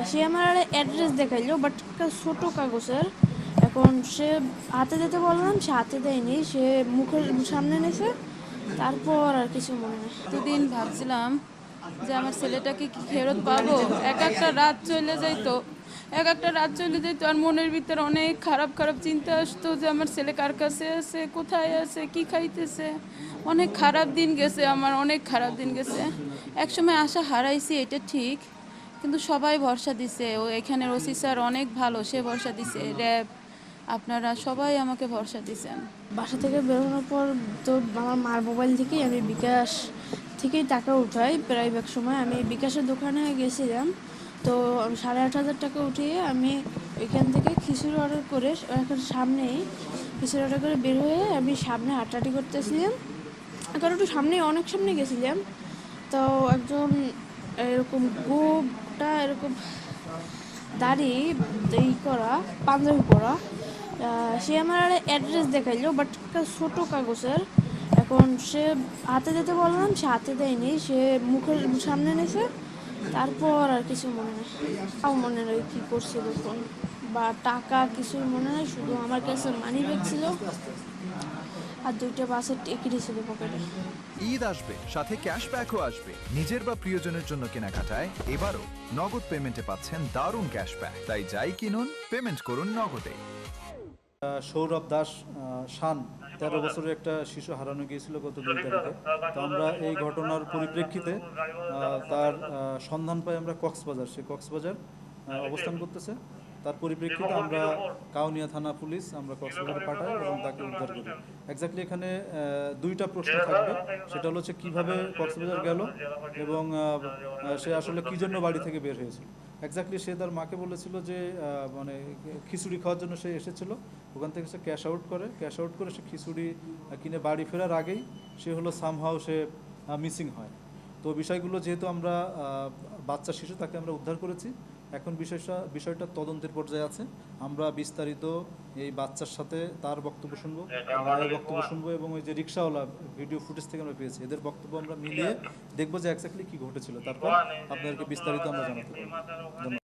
সে আমার অ্যাড্রেস দেখাইলো, বাট একটা ছোট কাগজের। এখন সে হাতে দিতে বললাম, সে হাতে দেয়নি, সে মুখের সামনে নিয়েছে। তারপর আর কিছু মনে নেই। এতদিন ভাবছিলাম যে আমার ছেলেটাকে কি ফেরত পাবো। এক একটা রাত চলে যাইতো, আর মনের ভিতরে অনেক খারাপ খারাপ চিন্তা আসতো যে আমার ছেলে কার কাছে আছে, কোথায় আছে, কি খাইতেছে। অনেক খারাপ দিন গেছে, আমার অনেক খারাপ দিন গেছে। একসময় আশা হারাইছি, এটা ঠিক, কিন্তু সবাই ভরসা দিছে। ও এখানের ওসি স্যার অনেক ভালো, সে ভরসা দিছে, র্যাব, আপনারা সবাই আমাকে ভরসা দিছেন। বাসা থেকে বেরোনোর পর তো আমার মার মোবাইল থেকেই আমি বিকাশ থেকেই টাকা উঠাই। প্রায় এক সময় আমি বিকাশের দোকানে গেছিলাম, তো 8,500 টাকা উঠিয়ে আমি এখান থেকে খিচুড়ি অর্ডার করে এখন সামনেই খিচুড়ি অর্ডার করে বের হয়ে আমি সামনে হাঁটাহাঁটি করতেছিলাম, কারণ একটু সামনে অনেক সামনে গেছিলাম। তো একজন এরকম গোটা এরকম দাড়ি করা, পাঞ্জাবি পরা, সে আমার অ্যাড্রেস দেখাইলো, বাট একটা ছোট কাগজের। এখন সে হাতে দিতে বললাম, সে হাতে দেয়নি, সে মুখের সামনে নিয়েছে। তারপর আর কিছু মনে নেই, তাও মনে নেই কী করছে তখন, বা টাকা কিছুই মনে নেই। শুধু আমার কাছে মানি ব্যাগ ছিল আর 2টা বাসের টিকিট ছিল পকেটে। ঈদ আসবে, সাথে ক্যাশব্যাকও আসবে। নিজের বা প্রিয়জনের জন্য কেনাকাটায় এবারও নগদ পেমেন্টে পাচ্ছেন দারুণ ক্যাশব্যাক। তাই যাই কিনুন, পেমেন্ট করুন নগদে। সৌরভ দাস শান 13 বছরের একটা শিশু হারানো গিয়েছিল গত 2 তারিখে। তো আমরা এই ঘটনার পরিপ্রেক্ষিতে তার সন্ধান পাই আমরা কক্সবাজার। সে কক্সবাজার অবস্থান করতেছে। তার পরিপ্রেক্ষিতে আমরা কাউনিয়া থানা পুলিশ আমরা কক্সবাজারে পাঠাই এবং তাকে উদ্ধার করি। এক্স্যাক্টলি এখানে 2টা প্রশ্ন থাকবে। সেটা হলো হচ্ছে কীভাবে কক্সবাজার গেল এবং সে আসলে কী জন্য বাড়ি থেকে বের হয়েছিল। এক্স্যাক্টলি সে তার মাকে বলেছিল যে মানে খিচুড়ি খাওয়ার জন্য সে এসেছিল। ওখান থেকে সে ক্যাশ আউট করে সে খিচুড়ি কিনে বাড়ি ফেরার আগেই সে হলো সামহাও সে মিসিং হয়। তো বিষয়গুলো যেহেতু আমরা বাচ্চা শিশু, তাকে আমরা উদ্ধার করেছি। এখন বিষয়টা তদন্তের পর্যায়ে আছে। আমরা বিস্তারিত এই বাচ্চার সাথে তার বক্তব্য শুনবো, ভাইয়ের বক্তব্য শুনবো এবং ওই যে রিক্সাওয়ালা ভিডিও ফুটেজ থেকে আমরা পেয়েছি, এদের বক্তব্য আমরা মিলিয়ে দেখবো যে এক্স্যাক্টলি কী ঘটেছিল। তারপর আপনাদেরকে বিস্তারিত আমরা জানাতে পারবো। ধন্যবাদ।